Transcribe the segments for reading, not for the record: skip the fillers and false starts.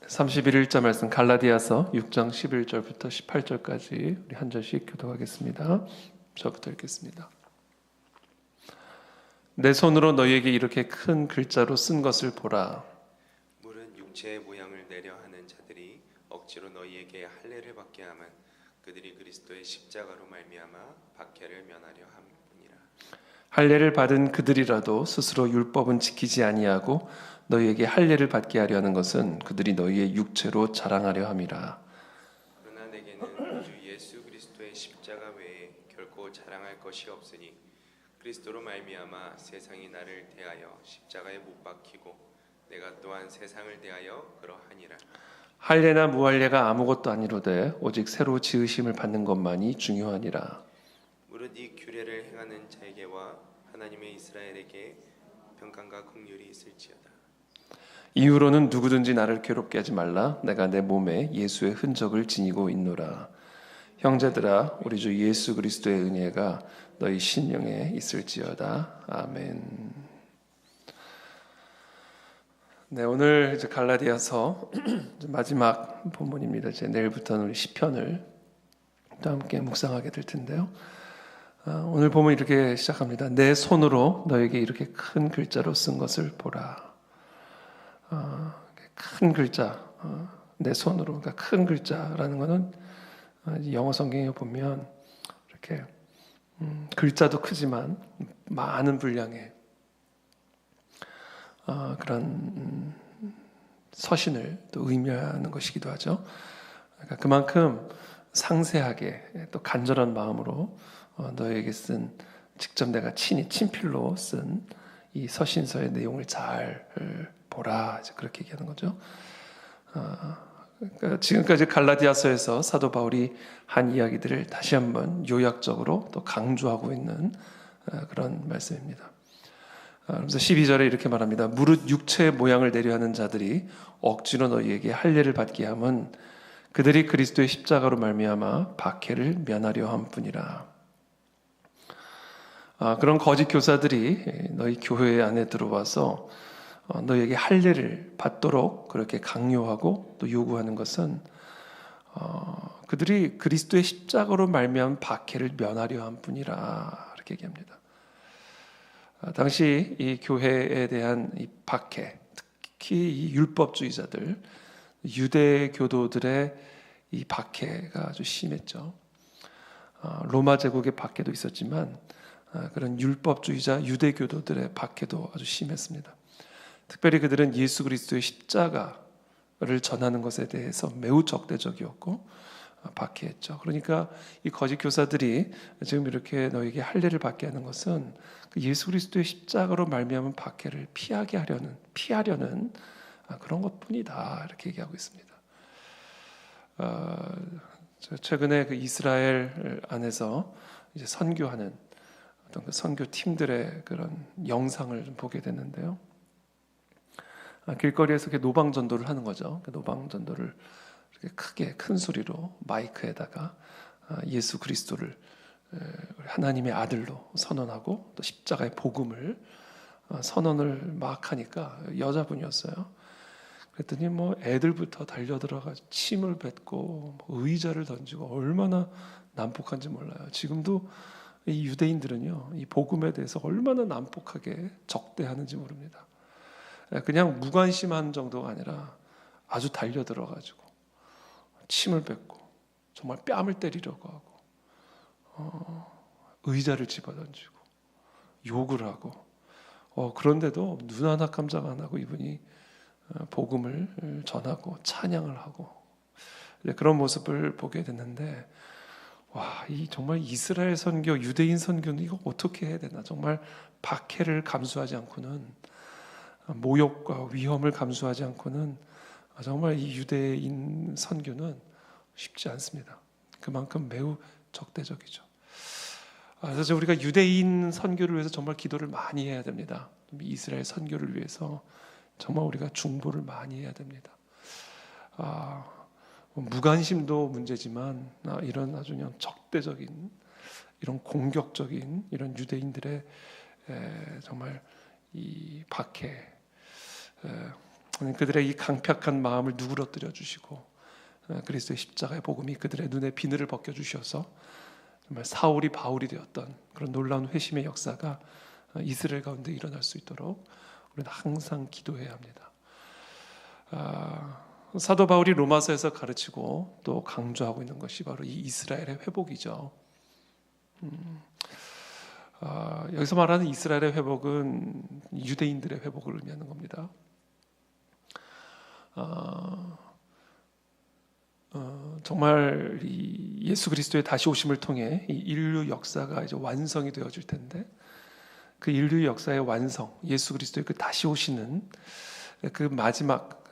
(31일자) 말씀 갈라디아서 6장 11절부터 18절까지 우리 한 절씩 교독하겠습니다. 저부터 읽겠습니다. 내 손으로 너희에게 이렇게 큰 글자로 쓴 것을 보라. 물은 육체의 모양을 내려 하는 자들이 억지로 너희에게 할례를 받게 하면 그들이 그리스도의 십자가로 말미암아 박해를 면하려 함이니라. 할례를 받은 그들이라도 스스로 율법은 지키지 아니하고 너희에게 할례를 받게 하려 하는 것은 그들이 너희의 육체로 자랑하려 함이라. 그러나 내게는 주 예수 그리스도의 십자가 외에 결코 자랑할 것이 없으니 그리스도로 말미암아 세상이 나를 대하여 십자가에 못 박히고 내가 또한 세상을 대하여 그러하니라. 할례나 무할례가 아무것도 아니로되 오직 새로 지으심을 받는 것만이 중요하니라. 무릇 이 규례를 행하는 자에게와 하나님의 이스라엘에게 평강과 긍휼이 있을지어다. 이후로는 누구든지 나를 괴롭게 하지 말라. 내가 내 몸에 예수의 흔적을 지니고 있노라. 형제들아, 우리 주 예수 그리스도의 은혜가 너희 심령에 있을지어다. 아멘. 네, 오늘 이제 갈라디아서 마지막 본문입니다. 이제 내일부터는 우리 시편을 또 함께 묵상하게 될 텐데요. 오늘 보면 이렇게 시작합니다. 내 손으로 너에게 이렇게 큰 글자로 쓴 것을 보라. 큰 글자, 내 손으로. 그러니까 큰 글자라는 것은 영어 성경에 보면 이렇게 글자도 크지만 많은 분량의 그런 서신을 또 의미하는 것이기도 하죠. 그러니까 그만큼 상세하게 또 간절한 마음으로 너에게 쓴, 직접 내가 친히 친필로 쓴 이 서신서의 내용을 잘 보라, 그렇게 얘기하는 거죠. 그러니까 지금까지 갈라디아서에서 사도 바울이 한 이야기들을 다시 한번 요약적으로 또 강조하고 있는 그런 말씀입니다. 그래서 12절에 이렇게 말합니다. 무릇 육체의 모양을 내려하는 자들이 억지로 너희에게 할례를 받게 함은 그들이 그리스도의 십자가로 말미암아 박해를 면하려 함뿐이라. 그런 거짓 교사들이 너희 교회 안에 들어와서 너희에게 할례를 받도록 그렇게 강요하고 또 요구하는 것은 그들이 그리스도의 십자가로 말미암은 박해를 면하려 함뿐이라, 이렇게 얘기합니다. 당시 이 교회에 대한 이 박해, 특히 이 율법주의자들, 유대교도들의 이 박해가 아주 심했죠. 로마 제국의 박해도 있었지만 그런 율법주의자 유대교도들의 박해도 아주 심했습니다. 특별히 그들은 예수 그리스도의 십자가를 전하는 것에 대해서 매우 적대적이었고 박해했죠. 그러니까 이 거짓 교사들이 지금 이렇게 너에게 할례를 받게 하는 것은 그 예수 그리스도의 십자가로 말미암은 박해를 피하려는 그런 것뿐이다, 이렇게 얘기하고 있습니다. 최근에 그 이스라엘 안에서 이제 선교하는 어떤 그 선교 팀들의 그런 영상을 좀 보게 됐는데요. 길거리에서 이렇게 노방 전도를 하는 거죠. 노방 전도를 이렇게 크게 큰 소리로 마이크에다가 예수 그리스도를 하나님의 아들로 선언하고 또 십자가의 복음을 선언을 막 하니까 여자분이었어요. 그랬더니 뭐 애들부터 달려들어가지고 침을 뱉고 의자를 던지고 얼마나 난폭한지 몰라요. 지금도 이 유대인들은요, 이 복음에 대해서 얼마나 난폭하게 적대하는지 모릅니다. 그냥 무관심한 정도가 아니라 아주 달려들어가지고 침을 뱉고 정말 뺨을 때리려고 하고 의자를 집어던지고 욕을 하고 그런데도 눈 하나 깜짝 안 하고 이분이 복음을 전하고 찬양을 하고 그런 모습을 보게 됐는데, 와, 이 정말 이스라엘 선교, 유대인 선교는 이거 어떻게 해야 되나? 정말 박해를 감수하지 않고는, 모욕과 위험을 감수하지 않고는 정말 이 유대인 선교는 쉽지 않습니다. 그만큼 매우 적대적이죠. 그래서 우리가 유대인 선교를 위해서 정말 기도를 많이 해야 됩니다. 이스라엘 선교를 위해서 정말 우리가 중보를 많이 해야 됩니다. 무관심도 문제지만 이런 아주 그냥 적대적인, 이런 공격적인 이런 유대인들의 정말 이 박해, 그들의 이 강팍한 마음을 누그러뜨려 주시고 그리스도의 십자가의 복음이 그들의 눈에 비늘을 벗겨 주셔서 정말 사울이 바울이 되었던 그런 놀라운 회심의 역사가 이스라엘 가운데 일어날 수 있도록 우리는 항상 기도해야 합니다. 사도 바울이 로마서에서 가르치고 또 강조하고 있는 것이 바로 이 이스라엘의 회복이죠. 여기서 말하는 이스라엘의 회복은 유대인들의 회복을 의미하는 겁니다. 정말 이 예수 그리스도의 다시 오심을 통해 이 인류 역사가 이제 완성이 되어질 텐데, 그 인류 역사의 완성, 예수 그리스도의 그 다시 오시는 그 마지막,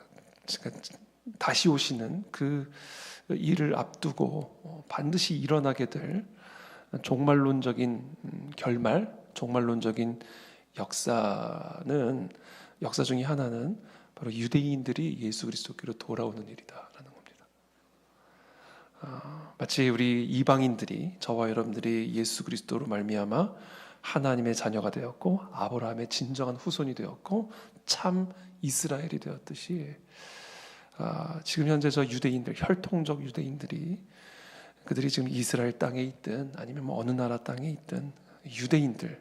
다시 오시는 그 일을 앞두고 반드시 일어나게 될 종말론적인 결말, 종말론적인 역사 중에 하나는 바로 유대인들이 예수 그리스도께로 돌아오는 일이다라는 겁니다. 마치 우리 이방인들이, 저와 여러분들이 예수 그리스도로 말미암아 하나님의 자녀가 되었고 아브라함의 진정한 후손이 되었고 참 이스라엘이 되었듯이, 지금 현재 저 유대인들, 혈통적 유대인들이, 그들이 지금 이스라엘 땅에 있든 아니면 어느 나라 땅에 있든 유대인들이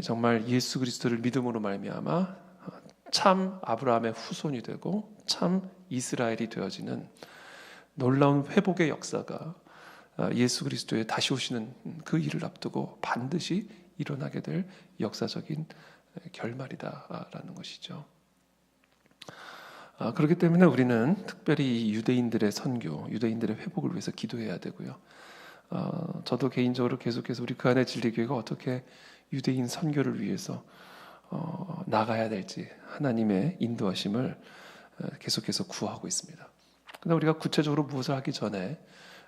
정말 예수 그리스도를 믿음으로 말미암아 참 아브라함의 후손이 되고 참 이스라엘이 되어지는 놀라운 회복의 역사가 예수 그리스도의 다시 오시는 그 일을 앞두고 반드시 일어나게 될 역사적인 결말이다라는 것이죠. 그렇기 때문에 우리는 특별히 유대인들의 선교, 유대인들의 회복을 위해서 기도해야 되고요. 저도 개인적으로 계속해서 우리 그 안에 진리교회가 어떻게 유대인 선교를 위해서 나가야 될지 하나님의 인도하심을 계속해서 구하고 있습니다. 그런데 우리가 구체적으로 무엇을 하기 전에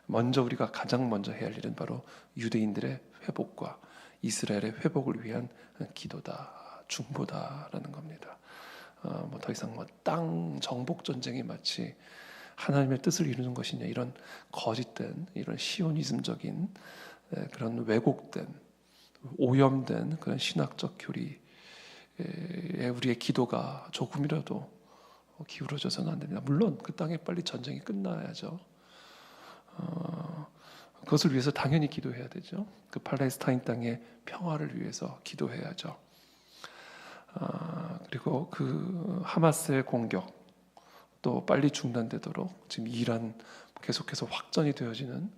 먼저 우리가 가장 먼저 해야 할 일은 바로 유대인들의 회복과 이스라엘의 회복을 위한 기도다, 중보다라는 겁니다. 더 이상 땅 정복 전쟁이 마치 하나님의 뜻을 이루는 것이냐, 이런 거짓된, 이런 시오니즘적인 그런 왜곡된, 오염된 그런 신학적 교리에 우리의 기도가 조금이라도 기울어져서는 안 됩니다. 물론 그 땅에 빨리 전쟁이 끝나야죠. 그것을 위해서 당연히 기도해야 되죠. 그 팔레스타인 땅의 평화를 위해서 기도해야죠. 그리고 그 하마스의 공격 또 빨리 중단되도록 지금 이란 계속해서 확전이 되어지는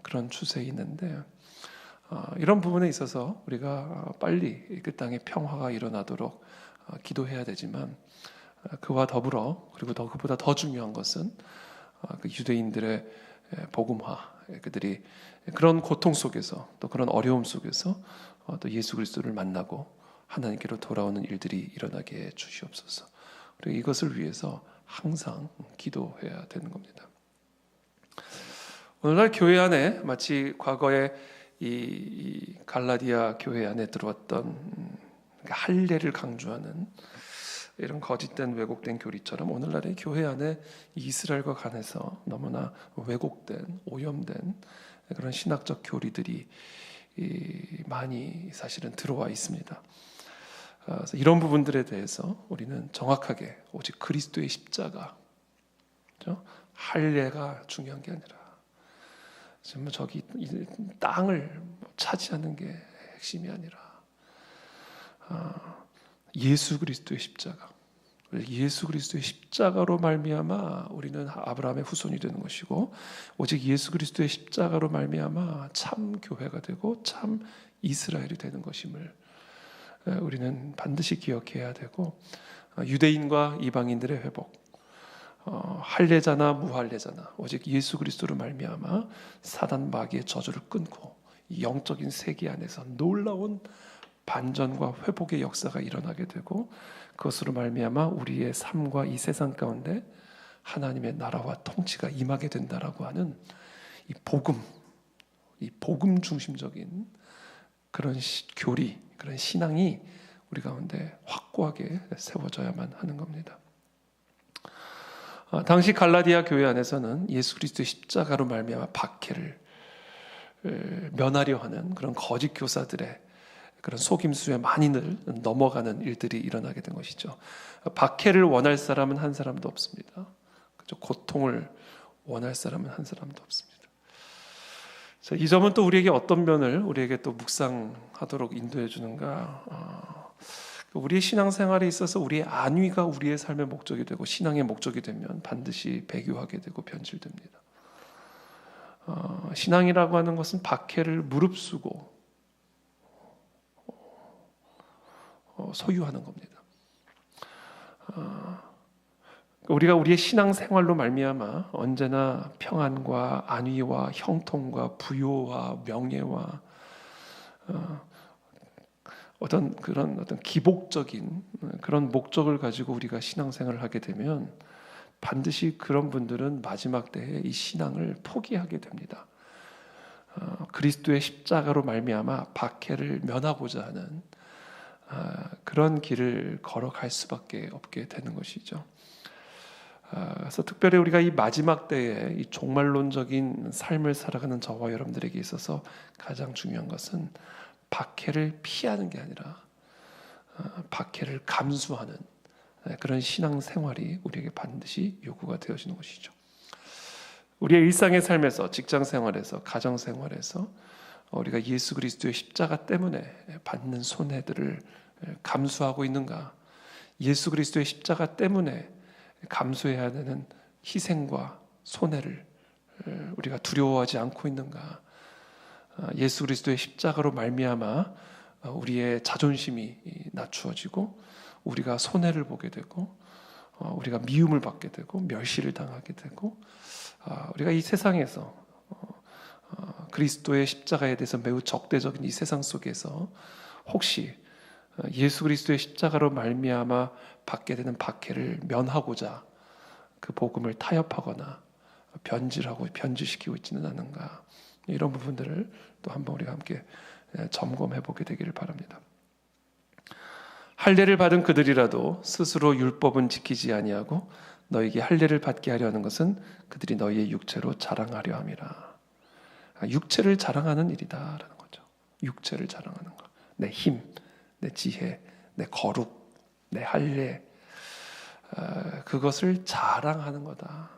그런 추세에 있는데, 이런 부분에 있어서 우리가 빨리 그 땅에 평화가 일어나도록 기도해야 되지만, 그와 더불어 그리고 그보다 더 중요한 것은 그 유대인들의 복음화, 그들이 그런 고통 속에서 또 그런 어려움 속에서 또 예수 그리스도를 만나고 하나님께로 돌아오는 일들이 일어나게 해 주시옵소서. 그리고 이것을 위해서 항상 기도해야 되는 겁니다. 오늘날 교회 안에 마치 과거에 이 갈라디아 교회 안에 들어왔던 할례를 강조하는 이런 거짓된 왜곡된 교리처럼 오늘날의 교회 안에 이스라엘과 관해서 너무나 왜곡된, 오염된 그런 신학적 교리들이 많이 사실은 들어와 있습니다. 그래서 이런 부분들에 대해서 우리는 정확하게 오직 그리스도의 십자가, 할례가 중요한 게 아니라 정말 저기 땅을 차지하는 게 핵심이 아니라 예수 그리스도의 십자가, 예수 그리스도의 십자가로 말미암아 우리는 아브라함의 후손이 되는 것이고, 오직 예수 그리스도의 십자가로 말미암아 참 교회가 되고 참 이스라엘이 되는 것임을 우리는 반드시 기억해야 되고, 유대인과 이방인들의 회복, 할례자나 무할례자나 오직 예수 그리스도로 말미암아 사단 마귀의 저주를 끊고 이 영적인 세계 안에서 놀라운 반전과 회복의 역사가 일어나게 되고, 그것으로 말미암아 우리의 삶과 이 세상 가운데 하나님의 나라와 통치가 임하게 된다라고 하는 이 복음 중심적인 그런 교리, 그런 신앙이 우리 가운데 확고하게 세워져야만 하는 겁니다. 당시 갈라디아 교회 안에서는 예수 그리스도의 십자가로 말미암아 박해를 면하려 하는 그런 거짓 교사들의 그런 속임수에 많이들 넘어가는 일들이 일어나게 된 것이죠. 박해를 원할 사람은 한 사람도 없습니다. 그죠? 고통을 원할 사람은 한 사람도 없습니다. 자, 이 점은 또 우리에게 어떤 면을 우리에게 또 묵상하도록 인도해 주는가? 우리의 신앙생활에 있어서 우리의 안위가 우리의 삶의 목적이 되고 신앙의 목적이 되면 반드시 배교하게 되고 변질됩니다. 신앙이라고 하는 것은 박해를 무릅쓰고 소유하는 겁니다. 우리가 우리의 신앙생활로 말미암아 언제나 평안과 안위와 형통과 부요와 명예와 어떤 기복적인 그런 목적을 가지고 우리가 신앙생활을 하게 되면 반드시 그런 분들은 마지막 때에 이 신앙을 포기하게 됩니다. 그리스도의 십자가로 말미암아 박해를 면하고자 하는 그런 길을 걸어갈 수밖에 없게 되는 것이죠. 그래서 특별히 우리가 이 마지막 때에 이 종말론적인 삶을 살아가는 저와 여러분들에게 있어서 가장 중요한 것은 박해를 피하는 게 아니라 박해를 감수하는 그런 신앙생활이 우리에게 반드시 요구가 되어지는 것이죠. 우리의 일상의 삶에서, 직장생활에서, 가정생활에서 우리가 예수 그리스도의 십자가 때문에 받는 손해들을 감수하고 있는가? 예수 그리스도의 십자가 때문에 감수해야 되는 희생과 손해를 우리가 두려워하지 않고 있는가? 예수 그리스도의 십자가로 말미암아 우리의 자존심이 낮추어지고 우리가 손해를 보게 되고 우리가 미움을 받게 되고 멸시를 당하게 되고 우리가 이 세상에서 그리스도의 십자가에 대해서 매우 적대적인 이 세상 속에서 혹시 예수 그리스도의 십자가로 말미암아 받게 되는 박해를 면하고자 그 복음을 타협하거나 변질시키고 있지는 않은가, 이런 부분들을 또 한번 우리가 함께 점검해 보게 되기를 바랍니다. 할례를 받은 그들이라도 스스로 율법은 지키지 아니하고 너에게 할례를 받게 하려 하는 것은 그들이 너희의 육체로 자랑하려 함이라. 육체를 자랑하는 일이다라는 거죠. 육체를 자랑하는 것. 내 힘, 내 지혜, 내 거룩, 내 할례, 그것을 자랑하는 거다.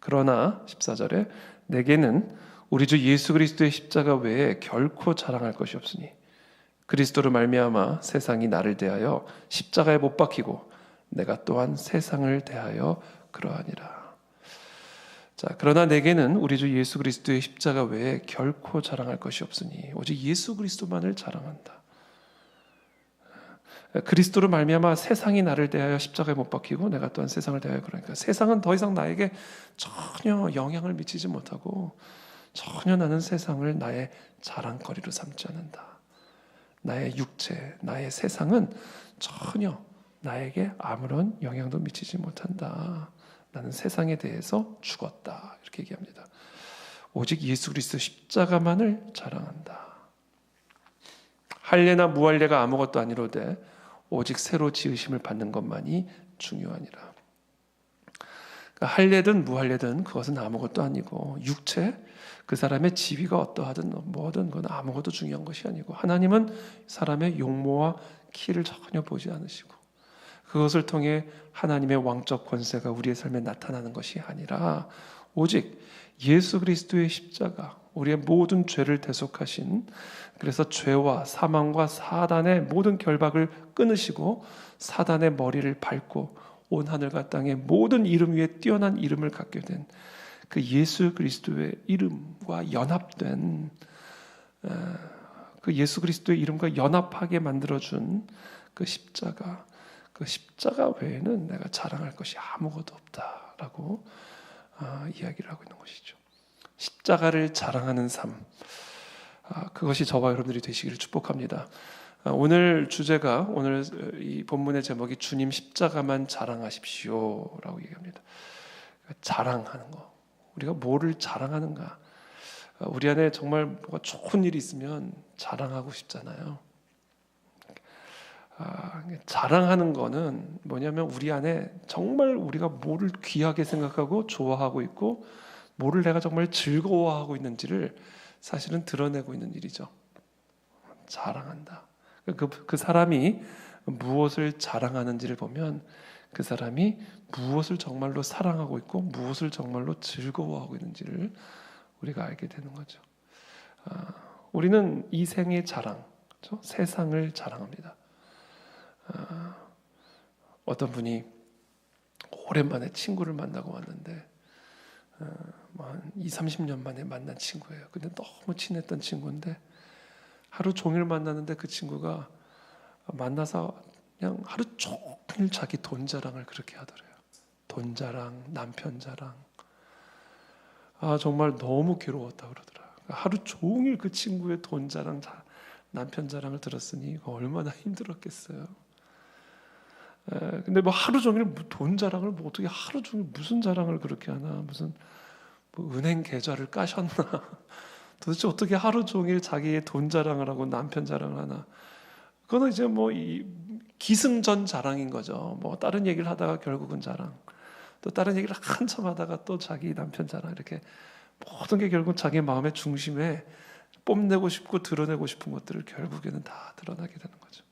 그러나 14절에 내게는 우리 주 예수 그리스도의 십자가 외에 결코 자랑할 것이 없으니 그리스도로 말미암아 세상이 나를 대하여 십자가에 못 박히고 내가 또한 세상을 대하여 그러하니라. 자, 그러나 내게는 우리 주 예수 그리스도의 십자가 외에 결코 자랑할 것이 없으니 오직 예수 그리스도만을 자랑한다. 그리스도로 말미암아 세상이 나를 대하여 십자가에 못 박히고 내가 또한 세상을 대하여 그러니까 세상은 더 이상 나에게 전혀 영향을 미치지 못하고 전혀 나는 세상을 나의 자랑거리로 삼지 않는다. 나의 육체, 나의 세상은 전혀 나에게 아무런 영향도 미치지 못한다. 나는 세상에 대해서 죽었다. 이렇게 얘기합니다. 오직 예수 그리스도 십자가만을 자랑한다. 할례나 무할례가 아무것도 아니로되 오직 새로 지으심을 받는 것만이 중요하니라. 그러니까 할례든 무할례든 그것은 아무것도 아니고 육체, 그 사람의 지위가 어떠하든 뭐든 그건 아무것도 중요한 것이 아니고 하나님은 사람의 용모와 키를 전혀 보지 않으시고 그것을 통해 하나님의 왕적 권세가 우리의 삶에 나타나는 것이 아니라 오직 예수 그리스도의 십자가, 우리의 모든 죄를 대속하신, 그래서 죄와 사망과 사단의 모든 결박을 끊으시고 사단의 머리를 밟고 온 하늘과 땅의 모든 이름 위에 뛰어난 이름을 갖게 된 그 예수 그리스도의 이름과 연합된 그 예수 그리스도의 이름과 연합하게 만들어준 그 십자가, 그 십자가 외에는 내가 자랑할 것이 아무것도 없다라고 이야기를 하고 있는 것이죠. 십자가를 자랑하는 삶, 그것이 저와 여러분들이 되시기를 축복합니다. 오늘 주제가, 오늘 이 본문의 제목이 주님 십자가만 자랑하십시오라고 얘기합니다. 자랑하는 거, 우리가 뭐를 자랑하는가? 우리 안에 정말 뭐가 좋은 일이 있으면 자랑하고 싶잖아요. 자랑하는 거는 뭐냐면 우리 안에 정말 우리가 뭐를 귀하게 생각하고 좋아하고 있고 뭐를 내가 정말 즐거워하고 있는지를 사실은 드러내고 있는 일이죠. 자랑한다. 그 사람이 무엇을 자랑하는지를 보면 그 사람이 무엇을 정말로 사랑하고 있고 무엇을 정말로 즐거워하고 있는지를 우리가 알게 되는 거죠. 우리는 이 생의 자랑, 그렇죠? 세상을 자랑합니다. 어떤 분이 오랜만에 친구를 만나고 왔는데 한 20-30년 만에 만난 친구예요. 근데 너무 친했던 친구인데 하루 종일 만나는데 그 친구가 만나서 그냥 하루 종일 자기 돈 자랑을 그렇게 하더래요. 돈 자랑, 남편 자랑. 정말 너무 괴로웠다 그러더라. 하루 종일 그 친구의 돈 자랑, 남편 자랑을 들었으니 얼마나 힘들었겠어요. 근데 뭐 하루 종일 돈 자랑을 뭐 어떻게 하루 종일 무슨 자랑을 그렇게 하나? 무슨 뭐 은행 계좌를 까셨나? 도대체 어떻게 하루 종일 자기의 돈 자랑을 하고 남편 자랑을 하나? 그거는 이제 뭐 이 기승전 자랑인 거죠. 뭐 다른 얘기를 하다가 결국은 자랑, 또 다른 얘기를 한참 하다가 또 자기 남편 자랑, 이렇게 모든 게 결국 자기 마음의 중심에 뽐내고 싶고 드러내고 싶은 것들을 결국에는 다 드러나게 되는 거죠.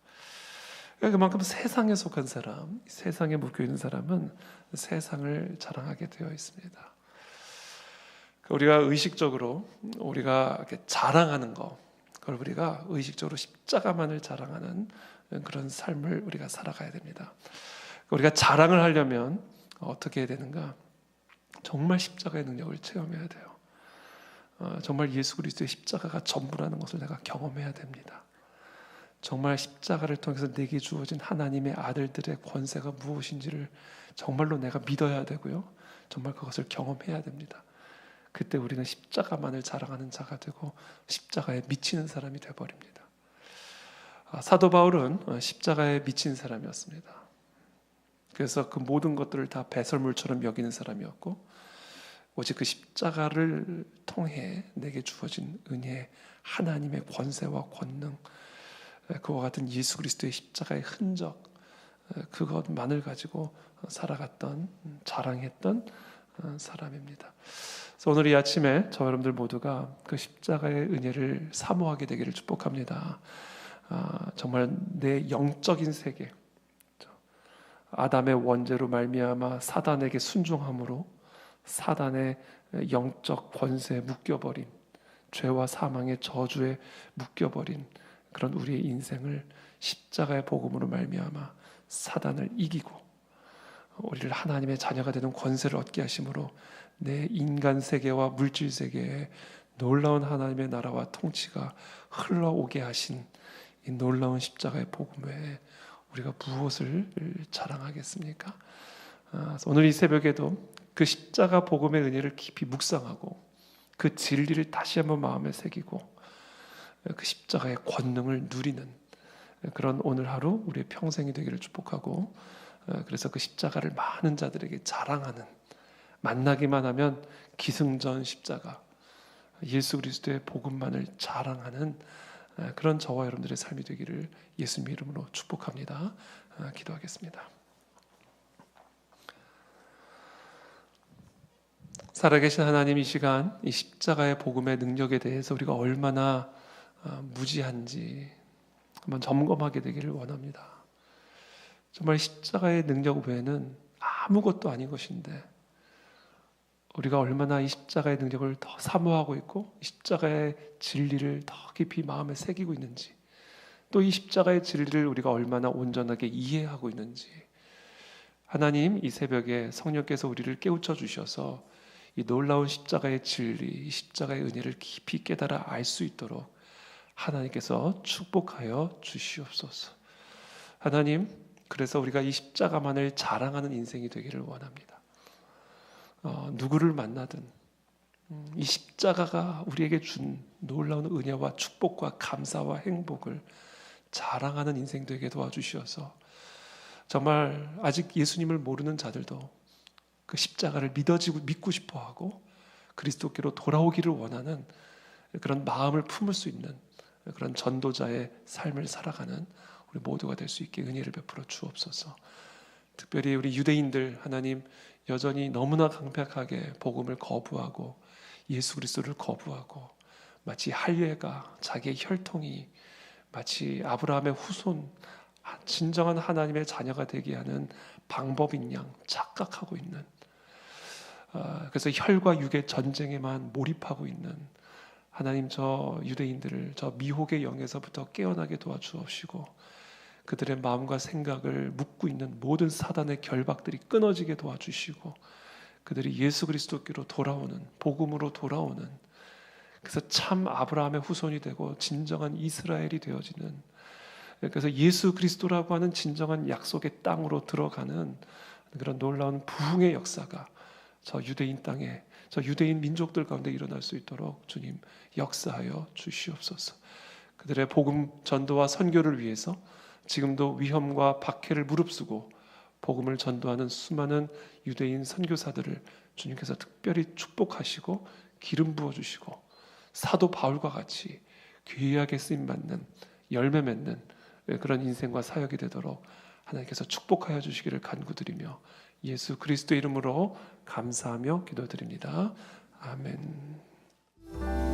그만큼 세상에 속한 사람, 세상에 묶여 있는 사람은 세상을 자랑하게 되어 있습니다. 우리가 의식적으로 우리가 이렇게 자랑하는 거, 그걸 우리가 의식적으로 십자가만을 자랑하는 그런 삶을 우리가 살아가야 됩니다. 우리가 자랑을 하려면 어떻게 해야 되는가? 정말 십자가의 능력을 체험해야 돼요. 정말 예수 그리스도의 십자가가 전부라는 것을 내가 경험해야 됩니다. 정말 십자가를 통해서 내게 주어진 하나님의 아들들의 권세가 무엇인지를 정말로 내가 믿어야 되고요. 정말 그것을 경험해야 됩니다. 그때 우리는 십자가만을 자랑하는 자가 되고 십자가에 미치는 사람이 되어버립니다. 사도 바울은 십자가에 미친 사람이었습니다. 그래서 그 모든 것들을 다 배설물처럼 여기는 사람이었고 오직 그 십자가를 통해 내게 주어진 은혜, 하나님의 권세와 권능, 그와 같은 예수 그리스도의 십자가의 흔적, 그것만을 가지고 살아갔던, 자랑했던 사람입니다. 그래서 오늘 이 아침에 저 여러분들 모두가 그 십자가의 은혜를 사모하게 되기를 축복합니다. 정말 내 영적인 세계, 아담의 원죄로 말미암아 사단에게 순종함으로 사단의 영적 권세에 묶여버린, 죄와 사망의 저주에 묶여버린 그런 우리의 인생을 십자가의 복음으로 말미암아 사단을 이기고 우리를 하나님의 자녀가 되는 권세를 얻게 하심으로 내 인간 세계와 물질 세계에 놀라운 하나님의 나라와 통치가 흘러오게 하신 이 놀라운 십자가의 복음 외에 우리가 무엇을 자랑하겠습니까? 오늘 이 새벽에도 그 십자가 복음의 은혜를 깊이 묵상하고 그 진리를 다시 한번 마음에 새기고 그 십자가의 권능을 누리는 그런 오늘 하루 우리의 평생이 되기를 축복하고, 그래서 그 십자가를 많은 자들에게 자랑하는, 만나기만 하면 기승전 십자가 예수 그리스도의 복음만을 자랑하는 그런 저와 여러분들의 삶이 되기를 예수님의 이름으로 축복합니다. 기도하겠습니다. 살아계신 하나님, 이 시간 이 십자가의 복음의 능력에 대해서 우리가 얼마나 무지한지 한번 점검하게 되기를 원합니다. 정말 십자가의 능력 외에는 아무것도 아닌 것인데 우리가 얼마나 이 십자가의 능력을 더 사모하고 있고 이 십자가의 진리를 더 깊이 마음에 새기고 있는지, 또 이 십자가의 진리를 우리가 얼마나 온전하게 이해하고 있는지, 하나님 이 새벽에 성령께서 우리를 깨우쳐 주셔서 이 놀라운 십자가의 진리, 이 십자가의 은혜를 깊이 깨달아 알 수 있도록 하나님께서 축복하여 주시옵소서. 하나님, 그래서 우리가 이 십자가만을 자랑하는 인생이 되기를 원합니다. 누구를 만나든 이 십자가가 우리에게 준 놀라운 은혜와 축복과 감사와 행복을 자랑하는 인생 되게 도와주시어서 정말 아직 예수님을 모르는 자들도 그 십자가를 믿고 싶어하고 그리스도께로 돌아오기를 원하는 그런 마음을 품을 수 있는 그런 전도자의 삶을 살아가는 우리 모두가 될 수 있게 은혜를 베풀어 주옵소서. 특별히 우리 유대인들, 하나님 여전히 너무나 강팍하게 복음을 거부하고 예수 그리스도를 거부하고 마치 할례가 자기의 혈통이 마치 아브라함의 후손, 진정한 하나님의 자녀가 되게 하는 방법인 양 착각하고 있는, 그래서 혈과 육의 전쟁에만 몰입하고 있는 하나님, 저 유대인들을 저 미혹의 영에서부터 깨어나게 도와주옵시고, 그들의 마음과 생각을 묶고 있는 모든 사단의 결박들이 끊어지게 도와주시고, 그들이 예수 그리스도께로 돌아오는, 복음으로 돌아오는, 그래서 참 아브라함의 후손이 되고 진정한 이스라엘이 되어지는, 그래서 예수 그리스도라고 하는 진정한 약속의 땅으로 들어가는 그런 놀라운 부흥의 역사가 저 유대인 땅에, 저 유대인 민족들 가운데 일어날 수 있도록 주님 역사하여 주시옵소서. 그들의 복음 전도와 선교를 위해서 지금도 위험과 박해를 무릅쓰고 복음을 전도하는 수많은 유대인 선교사들을 주님께서 특별히 축복하시고 기름 부어주시고, 사도 바울과 같이 귀하게 쓰임받는, 열매 맺는 그런 인생과 사역이 되도록 하나님께서 축복하여 주시기를 간구드리며 예수 그리스도 이름으로 감사하며 기도드립니다. 아멘.